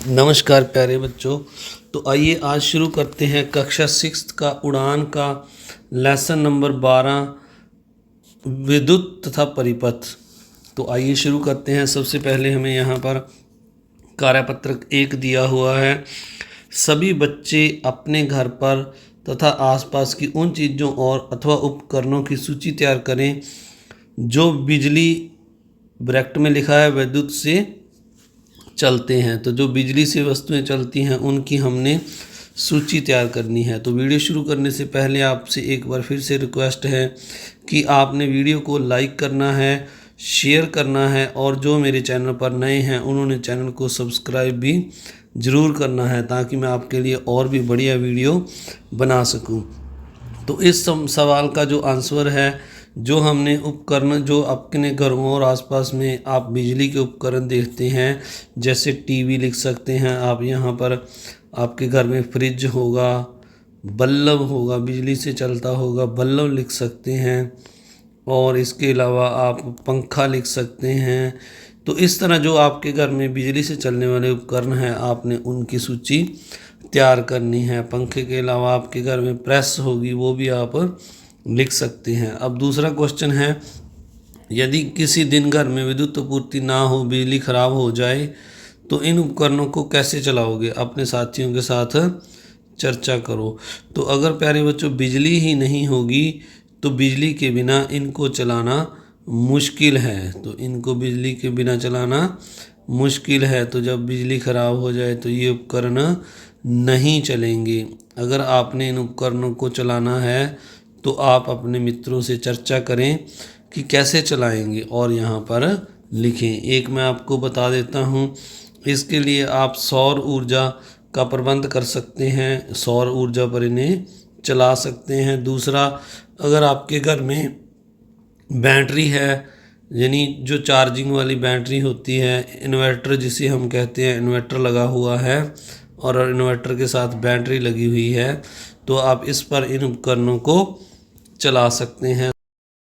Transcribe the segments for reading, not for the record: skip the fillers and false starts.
नमस्कार प्यारे बच्चों। तो आइए आज शुरू करते हैं कक्षा 6 का उड़ान का लेसन नंबर 12 विद्युत तथा परिपथ। तो आइए शुरू करते हैं। सबसे पहले हमें यहाँ पर कार्यपत्रक 1 दिया हुआ है। सभी बच्चे अपने घर पर तथा आसपास की उन चीज़ों और अथवा उपकरणों की सूची तैयार करें जो बिजली ब्रैकेट में लिखा है विद्युत से चलते हैं। तो जो बिजली से वस्तुएं चलती हैं उनकी हमने सूची तैयार करनी है। तो वीडियो शुरू करने से पहले आपसे एक बार फिर से रिक्वेस्ट है कि आपने वीडियो को लाइक करना है, शेयर करना है और जो मेरे चैनल पर नए हैं उन्होंने चैनल को सब्सक्राइब भी ज़रूर करना है ताकि मैं आपके लिए और भी बढ़िया वीडियो बना सकूं। तो इस सवाल का जो आंसर है, जो हमने उपकरण जो अपने घरों और आसपास में आप बिजली के उपकरण देखते हैं, जैसे टीवी लिख सकते हैं आप। यहाँ पर आपके घर में फ्रिज होगा, बल्ब होगा, बिजली से चलता होगा, बल्ब लिख सकते हैं। और इसके अलावा आप पंखा लिख सकते हैं। तो इस तरह जो आपके घर में बिजली से चलने वाले उपकरण हैं आपने उनकी सूची तैयार करनी है। पंखे के अलावा आपके घर में प्रेस होगी, वो भी आप लिख सकते हैं। अब दूसरा क्वेश्चन है, यदि किसी दिन घर में विद्युत आपूर्ति ना हो, बिजली खराब हो जाए तो इन उपकरणों को कैसे चलाओगे? अपने साथियों के साथ चर्चा करो। तो अगर प्यारे बच्चों बिजली ही नहीं होगी तो बिजली के बिना इनको चलाना मुश्किल है। तो इनको बिजली के बिना चलाना मुश्किल है। तो जब बिजली ख़राब हो जाए तो ये उपकरण नहीं चलेंगे। अगर आपने इन उपकरणों को चलाना है तो आप अपने मित्रों से चर्चा करें कि कैसे चलाएंगे और यहाँ पर लिखें। एक मैं आपको बता देता हूँ, इसके लिए आप सौर ऊर्जा का प्रबंध कर सकते हैं, सौर ऊर्जा पर इन्हें चला सकते हैं। दूसरा, अगर आपके घर में बैटरी है, यानी जो चार्जिंग वाली बैटरी होती है, इन्वर्टर जिसे हम कहते हैं, इन्वर्टर लगा हुआ है और इन्वर्टर के साथ बैटरी लगी हुई है, तो आप इस पर इन उपकरणों को चला सकते हैं।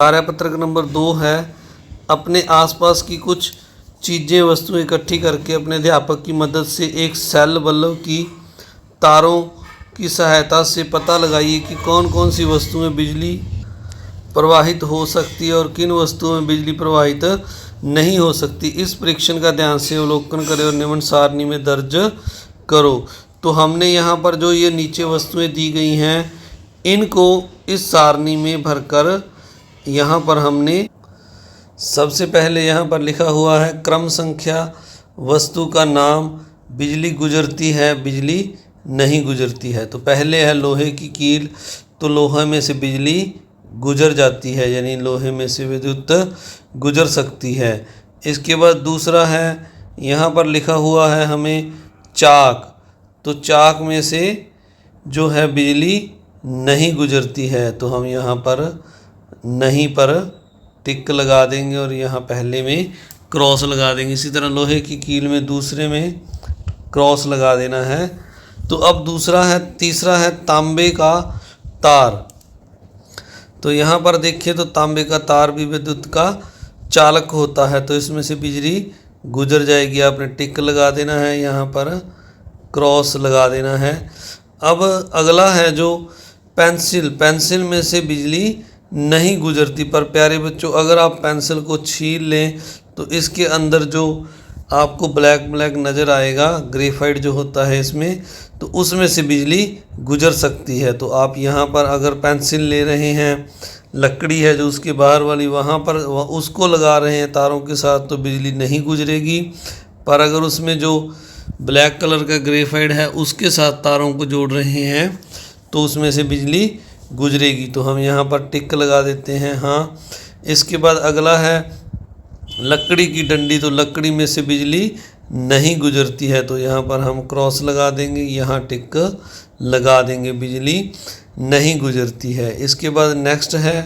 कार्यपत्रक नंबर 2 है, अपने आसपास की कुछ चीज़ें वस्तुएं इकट्ठी करके अपने अध्यापक की मदद से एक सेल बल्ब की तारों की सहायता से पता लगाइए कि कौन कौन सी वस्तुएं बिजली प्रवाहित हो सकती है और किन वस्तुओं में बिजली प्रवाहित नहीं हो सकती। इस परीक्षण का ध्यान से अवलोकन करें और निम्न सारणी में दर्ज करो। तो हमने यहाँ पर जो ये नीचे वस्तुएं दी गई हैं इनको इस सारणी में भरकर यहाँ पर हमने सबसे पहले यहाँ पर लिखा हुआ है क्रम संख्या, वस्तु का नाम, बिजली गुजरती है, बिजली नहीं गुजरती है। तो पहले है लोहे की कील, तो लोहे में से बिजली गुजर जाती है, यानी लोहे में से विद्युत गुजर सकती है। इसके बाद दूसरा है, यहाँ पर लिखा हुआ है हमें चाक, तो चाक में से जो है बिजली नहीं गुजरती है, तो हम यहाँ पर नहीं पर टिक लगा देंगे और यहाँ पहले में क्रॉस लगा देंगे। इसी तरह लोहे की कील में दूसरे में क्रॉस लगा देना है। तो अब तीसरा है तांबे का तार। तो यहाँ पर देखिए, तो तांबे का तार भी विद्युत का चालक होता है, तो इसमें से बिजली गुजर जाएगी। आपने टिक लगा देना है, यहाँ पर क्रॉस लगा देना है। अब अगला है जो पेंसिल में से बिजली नहीं गुजरती। पर प्यारे बच्चों, अगर आप पेंसिल को छील लें तो इसके अंदर जो आपको ब्लैक नज़र आएगा, ग्रेफाइट जो होता है इसमें, तो उसमें से बिजली गुजर सकती है। तो आप यहाँ पर अगर पेंसिल ले रहे हैं, लकड़ी है जो उसके बाहर वाली, वहाँ पर उसको लगा रहे हैं तारों के साथ, तो बिजली नहीं गुजरेगी। पर अगर उसमें जो ब्लैक कलर का ग्रेफाइट है उसके साथ तारों को जोड़ रहे हैं तो उसमें से बिजली गुजरेगी। तो हम यहाँ पर टिक लगा देते हैं, हाँ। इसके बाद अगला है लकड़ी की डंडी, तो लकड़ी में से बिजली नहीं गुजरती है, तो यहाँ पर हम क्रॉस लगा देंगे, यहाँ टिक लगा देंगे, बिजली नहीं गुजरती है। इसके बाद नेक्स्ट है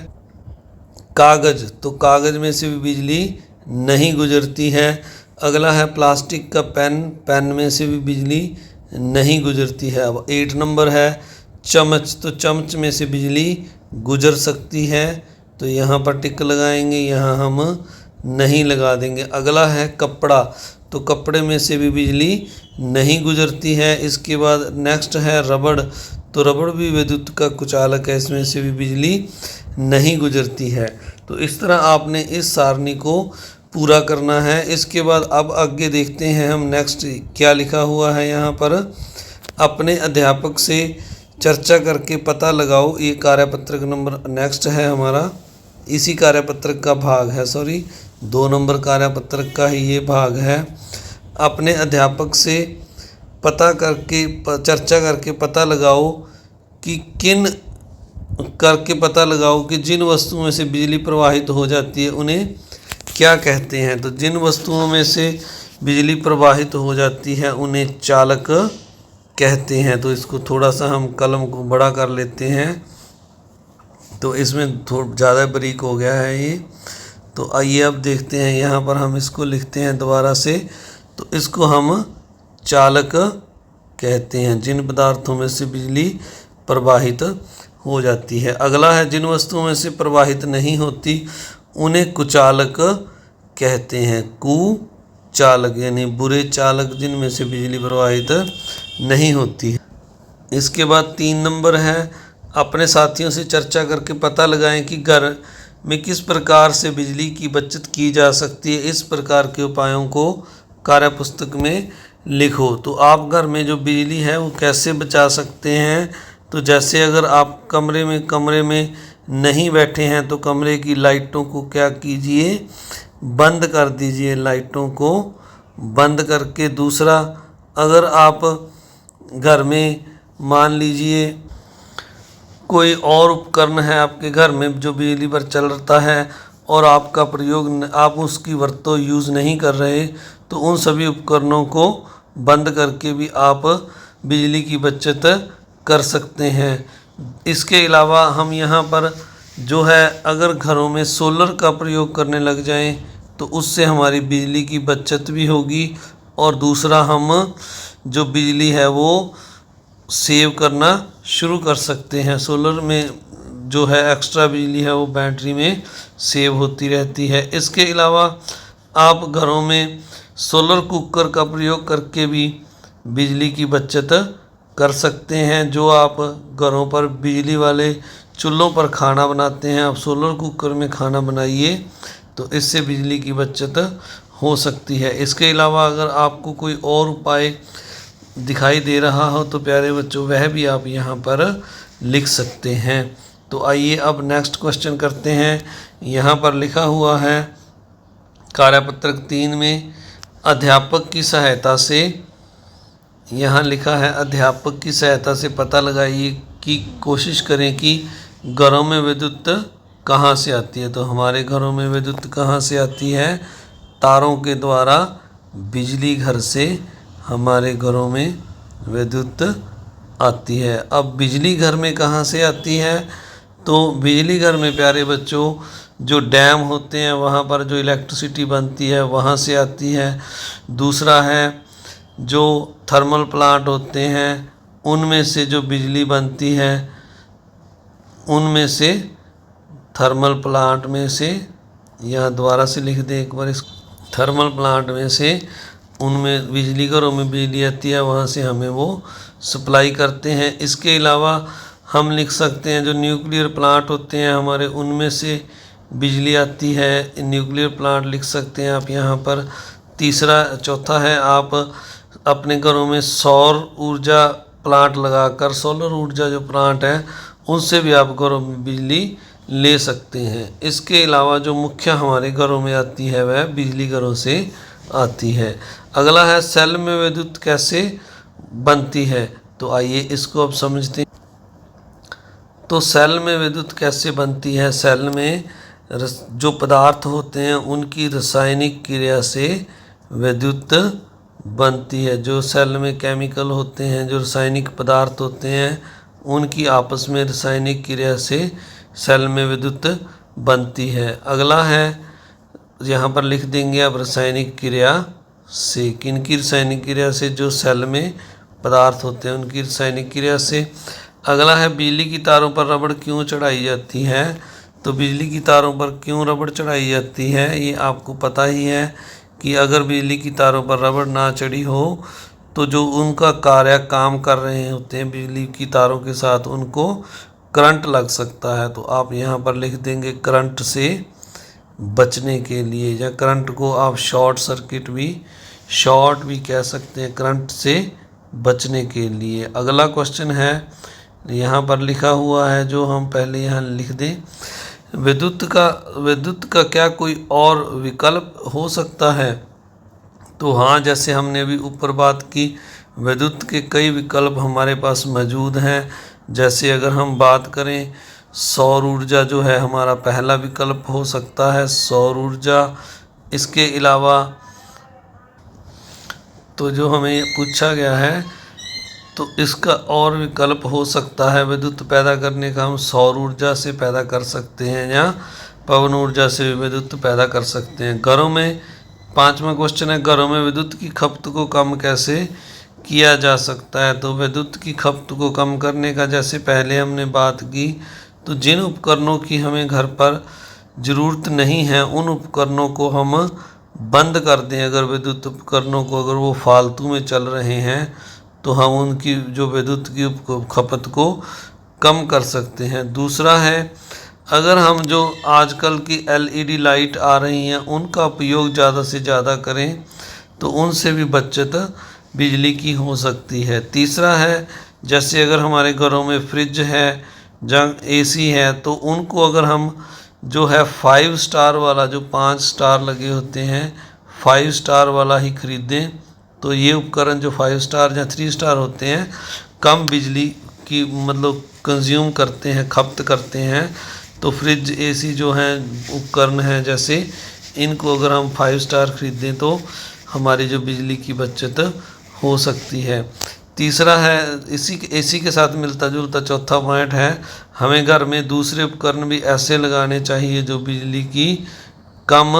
कागज़, तो कागज़ में से भी बिजली नहीं गुजरती है। अगला है प्लास्टिक का पेन में से भी बिजली नहीं गुजरती है। अब 8 नंबर है चम्मच, तो चम्मच में से बिजली गुजर सकती है, तो यहाँ पर टिक लगाएंगे, यहाँ हम नहीं लगा देंगे। अगला है कपड़ा, तो कपड़े में से भी बिजली नहीं गुजरती है। इसके बाद नेक्स्ट है रबड़, तो रबड़ भी विद्युत का कुचालक है, इसमें से भी बिजली नहीं गुजरती है। तो इस तरह आपने इस सारणी को पूरा करना है। इसके बाद अब आगे देखते हैं हम नेक्स्ट क्या लिखा हुआ है यहाँ पर। अपने अध्यापक से चर्चा करके पता लगाओ, ये कार्यपत्रक नंबर नेक्स्ट है हमारा, इसी कार्यपत्रक का भाग है, 2 नंबर कार्यपत्रक का ही ये भाग है। अपने अध्यापक से चर्चा करके पता लगाओ कि जिन वस्तुओं में से बिजली प्रवाहित हो जाती है उन्हें क्या कहते हैं। तो जिन वस्तुओं में से बिजली प्रवाहित हो जाती है उन्हें चालक कहते हैं। तो इसको थोड़ा सा हम कलम को बड़ा कर लेते हैं, तो इसमें थोड़ा ज़्यादा बारीक हो गया है ये। तो आइए अब देखते हैं, यहाँ पर हम इसको लिखते हैं दोबारा से। तो इसको हम चालक कहते हैं, जिन पदार्थों में से बिजली प्रवाहित हो जाती है। अगला है जिन वस्तुओं में से प्रवाहित नहीं होती उन्हें कुचालक कहते हैं। कुचालक यानी बुरे चालक, जिनमें से बिजली प्रवाहित नहीं होती है। इसके बाद 3 नंबर है, अपने साथियों से चर्चा करके पता लगाएं कि घर में किस प्रकार से बिजली की बचत की जा सकती है। इस प्रकार के उपायों को कार्यपुस्तक में लिखो। तो आप घर में जो बिजली है वो कैसे बचा सकते हैं। तो जैसे अगर आप कमरे में नहीं बैठे हैं तो कमरे की लाइटों को क्या कीजिए, बंद कर दीजिए, लाइटों को बंद करके। दूसरा, अगर आप घर में मान लीजिए कोई और उपकरण है आपके घर में जो बिजली पर चलता है और आपका प्रयोग आप उसकी वरतों यूज़ नहीं कर रहे, तो उन सभी उपकरणों को बंद करके भी आप बिजली की बचत कर सकते हैं। इसके अलावा हम यहाँ पर जो है अगर घरों में सोलर का प्रयोग करने लग जाएं तो उससे हमारी बिजली की बचत भी होगी, और दूसरा हम जो बिजली है वो सेव करना शुरू कर सकते हैं। सोलर में जो है एक्स्ट्रा बिजली है वो बैटरी में सेव होती रहती है। इसके अलावा आप घरों में सोलर कुकर का प्रयोग करके भी बिजली की बचत कर सकते हैं। जो आप घरों पर बिजली वाले चूल्हों पर खाना बनाते हैं, आप सोलर कुकर में खाना बनाइए, तो इससे बिजली की बचत हो सकती है। इसके अलावा अगर आपको कोई और उपाय दिखाई दे रहा हो तो प्यारे बच्चों वह भी आप यहाँ पर लिख सकते हैं। तो आइए अब नेक्स्ट क्वेश्चन करते हैं। यहाँ पर लिखा हुआ है कार्यपत्रक 3 में अध्यापक की सहायता से, यहाँ लिखा है अध्यापक की सहायता से पता लगाइए कि कोशिश करें कि घरों में विद्युत कहाँ से आती है। तो हमारे घरों में विद्युत कहाँ से आती है, तारों के द्वारा बिजली घर से हमारे घरों में विद्युत आती है। अब बिजली घर में कहाँ से आती है, तो बिजली घर में प्यारे बच्चों जो डैम होते हैं वहाँ पर जो इलेक्ट्रिसिटी बनती है वहाँ से आती है। दूसरा है जो थर्मल प्लांट होते हैं उनमें से जो बिजली बनती है, उनमें से थर्मल प्लांट में से, यहाँ दोबारा से लिख दें एक बार, इस थर्मल प्लांट में से उनमें बिजली घरों में बिजली आती है, वहाँ से हमें वो सप्लाई करते हैं। इसके अलावा हम लिख सकते हैं जो न्यूक्लियर प्लांट होते हैं हमारे, उनमें से बिजली आती है, न्यूक्लियर प्लांट लिख सकते हैं आप यहाँ पर। चौथा है आप अपने घरों में सौर ऊर्जा प्लांट लगाकर, सोलर ऊर्जा जो प्लांट है उनसे भी आप घरों में बिजली ले सकते हैं। इसके अलावा जो मुख्य हमारे घरों में आती है वह बिजली घरों से आती है। अगला है सेल में विद्युत कैसे बनती है। तो आइए इसको अब समझते हैं। तो सेल में विद्युत कैसे बनती है, सेल में जो पदार्थ होते हैं उनकी रासायनिक क्रिया से विद्युत बनती है। जो सेल में केमिकल होते हैं, जो रासायनिक पदार्थ होते हैं, उनकी आपस में रासायनिक क्रिया से सेल में विद्युत बनती है। अगला है यहाँ पर लिख देंगे अब रासायनिक क्रिया से, किनकी रासायनिक क्रिया से, जो सेल में पदार्थ होते हैं उनकी रासायनिक क्रिया से। अगला है बिजली की तारों पर रबड़ क्यों चढ़ाई जाती है। तो बिजली की तारों पर क्यों रबड़ चढ़ाई जाती है ये आपको पता ही है कि अगर बिजली की तारों पर रबड़ ना चढ़ी हो तो जो उनका कार्य काम कर रहे होते हैं बिजली की तारों के साथ, उनको करंट लग सकता है। तो आप यहाँ पर लिख देंगे करंट से बचने के लिए, या करंट को आप शॉर्ट भी कह सकते हैं, करंट से बचने के लिए। अगला क्वेश्चन है, यहाँ पर लिखा हुआ है जो हम पहले यहाँ लिख दें, विद्युत का क्या कोई और विकल्प हो सकता है? तो हाँ, जैसे हमने अभी ऊपर बात की, विद्युत के कई विकल्प हमारे पास मौजूद हैं। जैसे अगर हम बात करें, सौर ऊर्जा जो है हमारा पहला विकल्प हो सकता है, सौर ऊर्जा। इसके अलावा तो जो हमें पूछा गया है, तो इसका और विकल्प हो सकता है विद्युत पैदा करने का, हम सौर ऊर्जा से पैदा कर सकते हैं या पवन ऊर्जा से विद्युत पैदा कर सकते हैं। घरों में, पांचवा क्वेश्चन है, घरों में विद्युत की खपत को कम कैसे किया जा सकता है? तो विद्युत की खपत को कम करने का, जैसे पहले हमने बात की, तो जिन उपकरणों की हमें घर पर ज़रूरत नहीं है उन उपकरणों को हम बंद कर दें। अगर विद्युत उपकरणों को, अगर वो फालतू में चल रहे हैं, तो हम उनकी जो विद्युत की खपत को कम कर सकते हैं। दूसरा है, अगर हम जो आजकल की LED लाइट आ रही हैं उनका उपयोग ज़्यादा से ज़्यादा करें तो उनसे भी बचत बिजली की हो सकती है। तीसरा है, जैसे अगर हमारे घरों में फ्रिज है या AC है, तो उनको अगर हम जो है 5 स्टार वाला, जो 5 स्टार लगे होते हैं, 5 स्टार वाला ही खरीदें। तो ये उपकरण जो 5 स्टार या 3 स्टार होते हैं, कम बिजली की मतलब कंज्यूम करते हैं, खपत करते हैं। तो फ्रिज AC जो हैं उपकरण हैं, जैसे इनको अगर हम 5 स्टार खरीदें तो हमारी जो बिजली की बचत हो सकती है। तीसरा है, AC के साथ मिलता जुलता चौथा पॉइंट है, हमें घर में दूसरे उपकरण भी ऐसे लगाने चाहिए जो बिजली की कम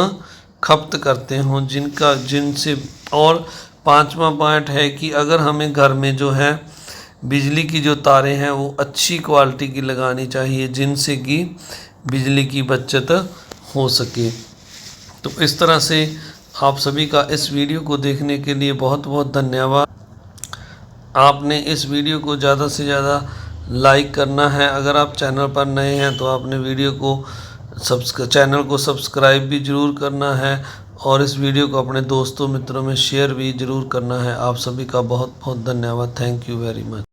खपत करते हों, जिनसे। और पांचवा पॉइंट है कि अगर हमें घर में जो है बिजली की जो तारें हैं वो अच्छी क्वालिटी की लगानी चाहिए, जिनसे कि बिजली की बचत हो सके। तो इस तरह से आप सभी का इस वीडियो को देखने के लिए बहुत बहुत धन्यवाद। आपने इस वीडियो को ज़्यादा से ज़्यादा लाइक करना है। अगर आप चैनल पर नए हैं तो आपने चैनल को सब्सक्राइब भी ज़रूर करना है, और इस वीडियो को अपने दोस्तों मित्रों में शेयर भी ज़रूर करना है। आप सभी का बहुत बहुत धन्यवाद। Thank you very much.